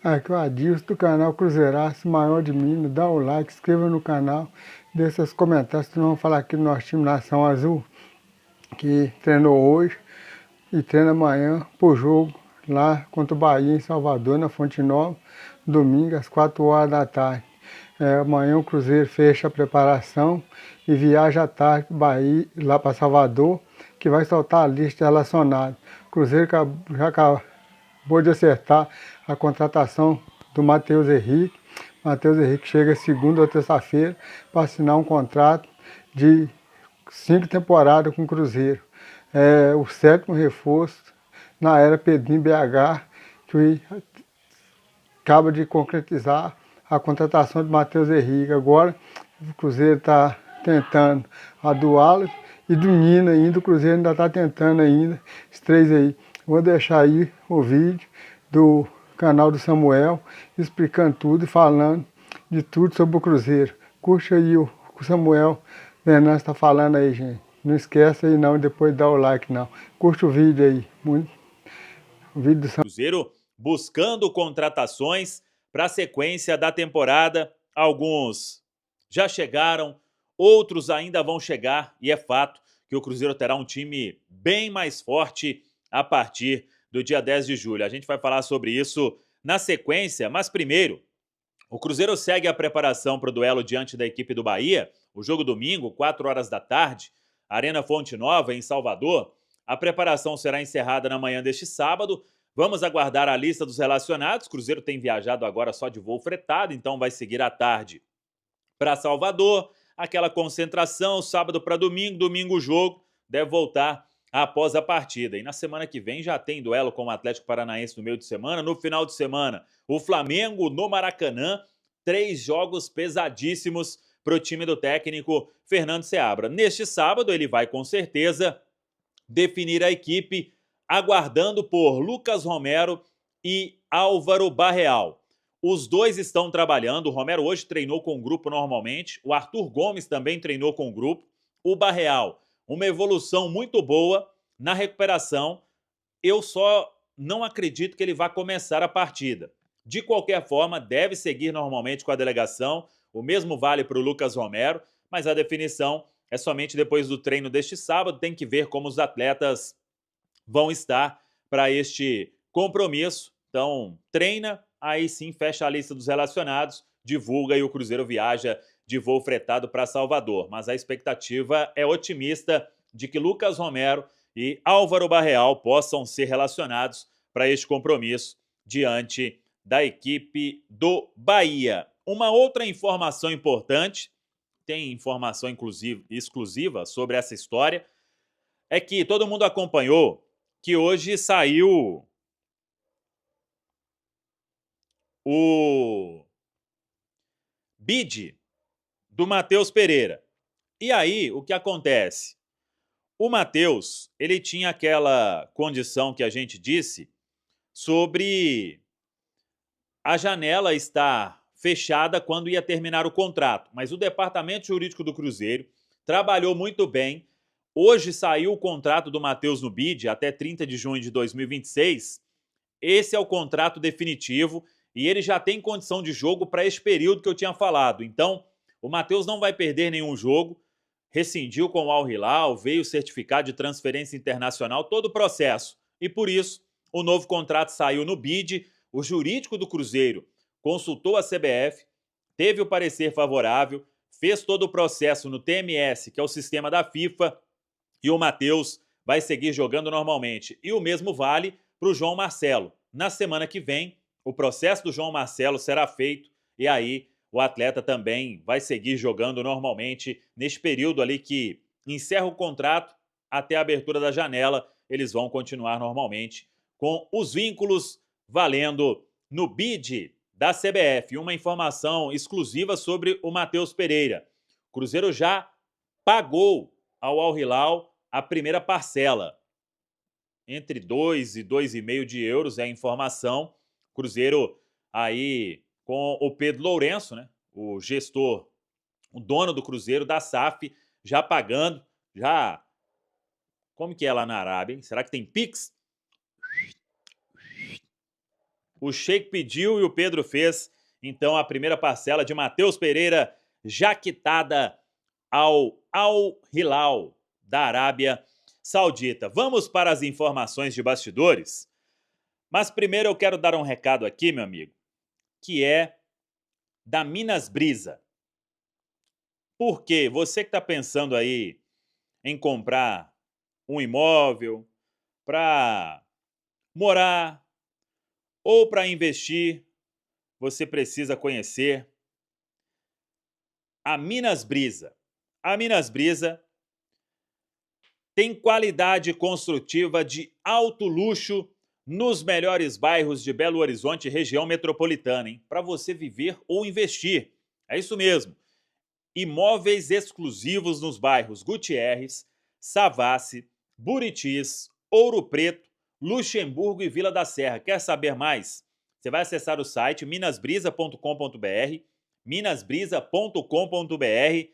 Aqui é o Adilson do canal Cruzeiraço Maior de Minas. Dá o like, inscreva no canal, deixe seus comentários. Nós vamos falar aqui do nosso time Nação Azul, que treinou hoje e treina amanhã pro jogo lá contra o Bahia em Salvador, na Fonte Nova, domingo às 4 horas da tarde. Amanhã o Cruzeiro fecha a preparação e viaja à tarde para Bahia, lá para Salvador, que vai soltar a lista relacionada. O Cruzeiro já acabou de acertar a contratação do Matheus Henrique. Matheus Henrique chega segunda ou terça-feira para assinar um contrato de 5 temporadas com o Cruzeiro. É o 7º reforço na era Pedrinho BH, que acaba de concretizar a contratação de Matheus Henrique. Agora o Cruzeiro está tentando a do Wallace e do Nino ainda. O Cruzeiro ainda está tentando ainda, os três aí. Vou deixar aí o vídeo do canal do Samuel explicando tudo e falando de tudo sobre o Cruzeiro. Curte aí o Samuel Venâncio está falando aí, gente. Não esquece aí não, depois dá o like não. Curte o vídeo aí. O vídeo do Cruzeiro buscando contratações para a sequência da temporada. Alguns já chegaram, outros ainda vão chegar, e é fato que o Cruzeiro terá um time bem mais forte a partir do dia 10 de julho. A gente vai falar sobre isso na sequência, mas primeiro, o Cruzeiro segue a preparação para o duelo diante da equipe do Bahia. O jogo domingo, 4 horas da tarde, Arena Fonte Nova, em Salvador. A preparação será encerrada na manhã deste sábado. Vamos aguardar a lista dos relacionados. O Cruzeiro tem viajado agora só de voo fretado, então vai seguir à tarde para Salvador. Aquela concentração, sábado para domingo, domingo o jogo. Deve voltar após a partida. E na semana que vem já tem duelo com o Atlético Paranaense no meio de semana. No final de semana, o Flamengo no Maracanã. 3 jogos pesadíssimos para o time do técnico Fernando Seabra. Neste sábado, ele vai com certeza definir a equipe, aguardando por Lucas Romero e Álvaro Barreal. Os dois estão trabalhando. O Romero hoje treinou com o grupo normalmente. O Arthur Gomes também treinou com o grupo. O Barreal, uma evolução muito boa na recuperação. Eu só não acredito que ele vá começar a partida. De qualquer forma, deve seguir normalmente com a delegação. O mesmo vale para o Lucas Romero, mas a definição é somente depois do treino deste sábado. Tem que ver como os atletas vão estar para este compromisso. Então, treina, aí sim fecha a lista dos relacionados, divulga e o Cruzeiro viaja de voo fretado para Salvador. Mas a expectativa é otimista de que Lucas Romero e Álvaro Barreal possam ser relacionados para este compromisso diante da equipe do Bahia. Uma outra informação importante, tem informação exclusiva sobre essa história, é que todo mundo acompanhou que hoje saiu o bid do Matheus Pereira. E aí, o que acontece? O Matheus, ele tinha aquela condição que a gente disse sobre a janela estar fechada quando ia terminar o contrato. Mas o departamento jurídico do Cruzeiro trabalhou muito bem. Hoje saiu o contrato do Matheus no bid até 30 de junho de 2026. Esse é o contrato definitivo e ele já tem condição de jogo para esse período que eu tinha falado. Então, o Matheus não vai perder nenhum jogo, rescindiu com o Al Hilal, veio o certificado de transferência internacional, todo o processo. E por isso, o novo contrato saiu no bid, o jurídico do Cruzeiro consultou a CBF, teve o parecer favorável, fez todo o processo no TMS, que é o sistema da FIFA, e o Matheus vai seguir jogando normalmente. E o mesmo vale para o João Marcelo. Na semana que vem, o processo do João Marcelo será feito e aí o atleta também vai seguir jogando normalmente neste período ali que encerra o contrato até a abertura da janela. Eles vão continuar normalmente com os vínculos valendo no bid da CBF. Uma informação exclusiva sobre o Matheus Pereira. O Cruzeiro já pagou ao Al Hilal a primeira parcela. Entre 2 e 2,5 de euros é a informação. Cruzeiro aí com o Pedro Lourenço, né, o gestor, o dono do Cruzeiro, da SAF, já pagando, já... Como que é lá na Arábia, hein? Será que tem Pix? O Sheik pediu e o Pedro fez. Então a primeira parcela de Matheus Pereira já quitada ao Al Hilal da Arábia Saudita. Vamos para as informações de bastidores? Mas primeiro eu quero dar um recado aqui, meu amigo, que é da Minas Brisa. Porque você que está pensando aí em comprar um imóvel para morar ou para investir, você precisa conhecer a Minas Brisa. A Minas Brisa tem qualidade construtiva de alto luxo nos melhores bairros de Belo Horizonte e região metropolitana, hein? Para você viver ou investir. É isso mesmo. Imóveis exclusivos nos bairros Gutierres, Savassi, Buritis, Ouro Preto, Luxemburgo e Vila da Serra. Quer saber mais? Você vai acessar o site minasbrisa.com.br, minasbrisa.com.br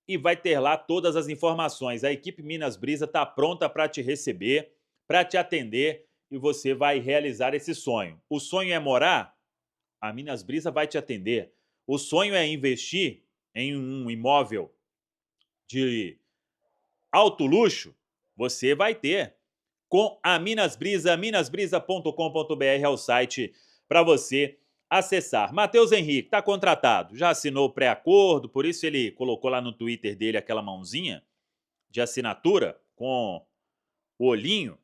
e vai ter lá todas as informações. A equipe Minas Brisa está pronta para te receber, para te atender e você vai realizar esse sonho. O sonho é morar? A Minas Brisa vai te atender. O sonho é investir em um imóvel de alto luxo? Você vai ter com a Minas Brisa, minasbrisa.com.br é o site para você acessar. Matheus Henrique está contratado, já assinou o pré-acordo, por isso ele colocou lá no Twitter dele aquela mãozinha de assinatura com o olhinho.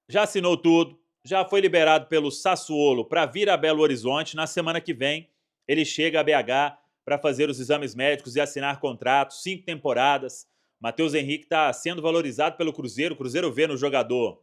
Já assinou tudo, já foi liberado pelo Sassuolo para vir a Belo Horizonte. Na semana que vem ele chega a BH para fazer os exames médicos e assinar contrato, 5 temporadas. Matheus Henrique está sendo valorizado pelo Cruzeiro. O Cruzeiro vê no jogador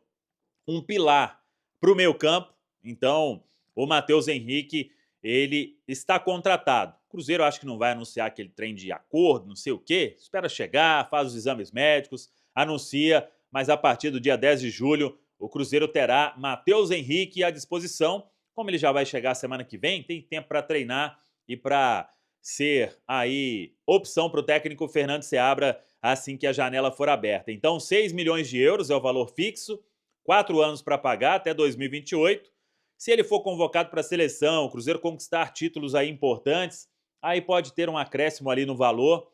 um pilar para o meio campo. Então, o Matheus Henrique, ele está contratado. O Cruzeiro acho que não vai anunciar aquele trem de acordo, não sei o quê. Espera chegar, faz os exames médicos, anuncia, mas a partir do dia 10 de julho, o Cruzeiro terá Matheus Henrique à disposição. Como ele já vai chegar semana que vem, tem tempo para treinar e para ser aí opção para o técnico Fernando Seabra assim que a janela for aberta. Então, 6 milhões de euros é o valor fixo, 4 anos para pagar até 2028. Se ele for convocado para a seleção, o Cruzeiro conquistar títulos aí importantes, aí pode ter um acréscimo ali no valor,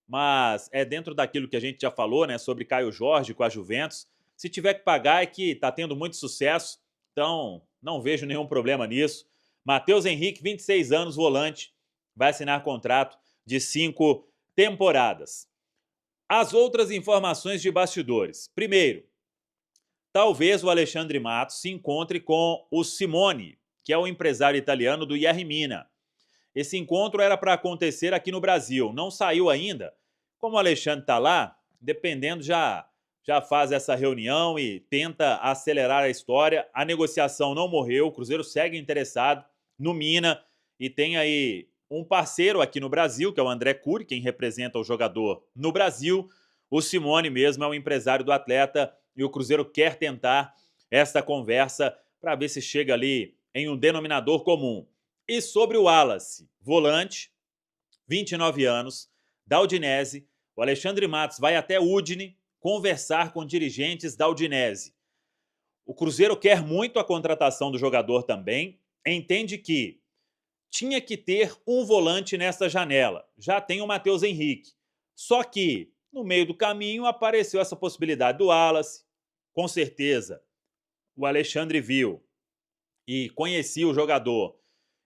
mas é dentro daquilo que a gente já falou, né, sobre Caio Jorge com a Juventus. Se tiver que pagar é que está tendo muito sucesso, então não vejo nenhum problema nisso. Matheus Henrique, 26 anos, volante, vai assinar contrato de 5 temporadas. As outras informações de bastidores. Primeiro, talvez o Alexandre Matos se encontre com o Simone, que é o empresário italiano do Yerrimina. Esse encontro era para acontecer aqui no Brasil, não saiu ainda. Como o Alexandre está lá, dependendo, já faz essa reunião e tenta acelerar a história. A negociação não morreu, o Cruzeiro segue interessado no Mina e tem aí um parceiro aqui no Brasil, que é o André Cury, quem representa o jogador no Brasil. O Simone mesmo é o empresário do atleta e o Cruzeiro quer tentar esta conversa para ver se chega ali em um denominador comum. E sobre o Wallace, volante, 29 anos, da Udinese, o Alexandre Matos vai até Udine conversar com dirigentes da Udinese. O Cruzeiro quer muito a contratação do jogador também, entende que tinha que ter um volante nessa janela. Já tem o Matheus Henrique. Só que, no meio do caminho, apareceu essa possibilidade do Wallace. Com certeza, o Alexandre viu e conhecia o jogador.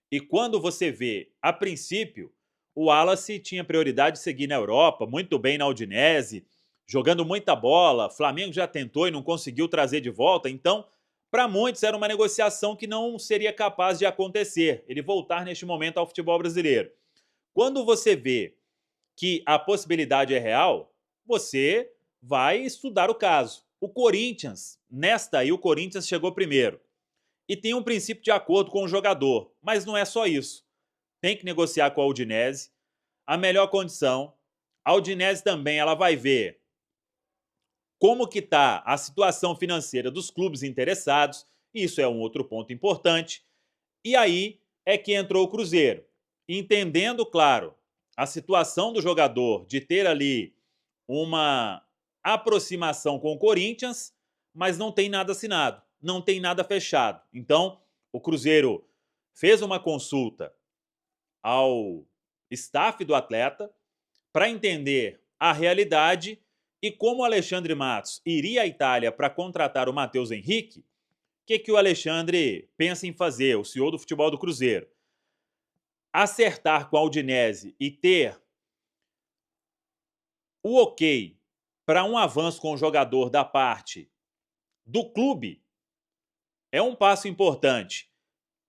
E quando você vê, a princípio, o Wallace tinha prioridade de seguir na Europa, muito bem na Udinese, jogando muita bola. Flamengo já tentou e não conseguiu trazer de volta. Então, para muitos, era uma negociação que não seria capaz de acontecer, ele voltar neste momento ao futebol brasileiro. Quando você vê que a possibilidade é real, você vai estudar o caso. O Corinthians, nesta aí, o Corinthians chegou primeiro. E tem um princípio de acordo com o jogador, mas não é só isso. Tem que negociar com a Udinese, a melhor condição. A Udinese também ela vai ver como que está a situação financeira dos clubes interessados, isso é um outro ponto importante. E aí é que entrou o Cruzeiro, entendendo, claro, a situação do jogador de ter ali uma aproximação com o Corinthians, mas não tem nada assinado, não tem nada fechado. Então, o Cruzeiro fez uma consulta ao staff do atleta para entender a realidade e como o Alexandre Matos iria à Itália para contratar o Matheus Henrique. O que o Alexandre pensa em fazer, o CEO do futebol do Cruzeiro? Acertar com a Udinese e ter o ok para um avanço com o jogador da parte do clube é um passo importante.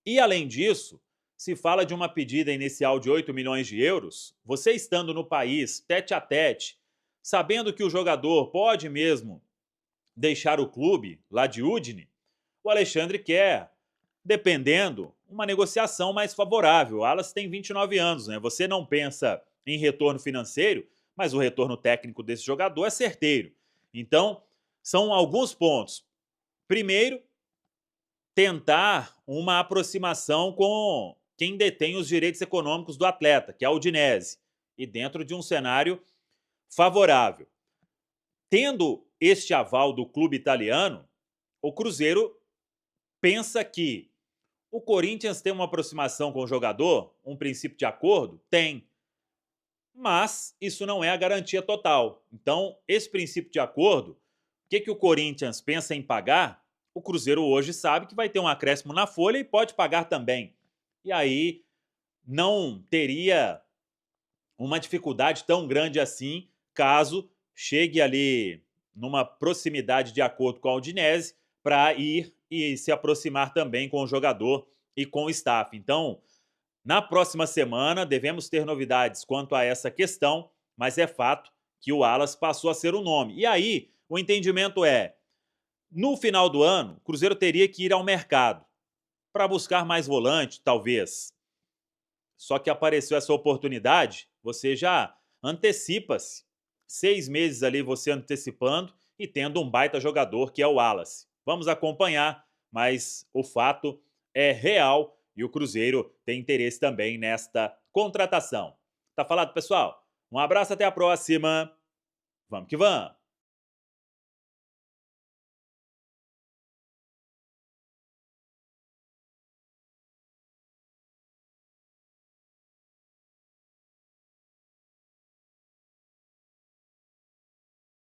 E, além disso, se fala de uma pedida inicial de 8 milhões de euros, você estando no país, tete a tete, sabendo que o jogador pode mesmo deixar o clube lá de Udine, o Alexandre quer, dependendo, uma negociação mais favorável. O Wallace tem 29 anos, né? Você não pensa em retorno financeiro, mas o retorno técnico desse jogador é certeiro. Então, são alguns pontos. Primeiro, tentar uma aproximação com quem detém os direitos econômicos do atleta, que é a Udinese, e dentro de um cenário favorável. Tendo este aval do clube italiano, o Cruzeiro pensa que o Corinthians tem uma aproximação com o jogador, um princípio de acordo? Tem. Mas isso não é a garantia total. Então, esse princípio de acordo, o que o Corinthians pensa em pagar, o Cruzeiro hoje sabe que vai ter um acréscimo na folha e pode pagar também. E aí não teria uma dificuldade tão grande assim caso chegue ali numa proximidade de acordo com a Udinese para ir e se aproximar também com o jogador e com o staff. Então, na próxima semana devemos ter novidades quanto a essa questão, mas é fato que o Wallace passou a ser o nome. E aí, o entendimento é, no final do ano, o Cruzeiro teria que ir ao mercado para buscar mais volante, talvez. Só que apareceu essa oportunidade, você já antecipa-se. 6 meses ali você antecipando e tendo um baita jogador que é o Wallace. Vamos acompanhar, mas o fato é real e o Cruzeiro tem interesse também nesta contratação. Tá falado, pessoal? Um abraço, até a próxima. Vamos que vamos!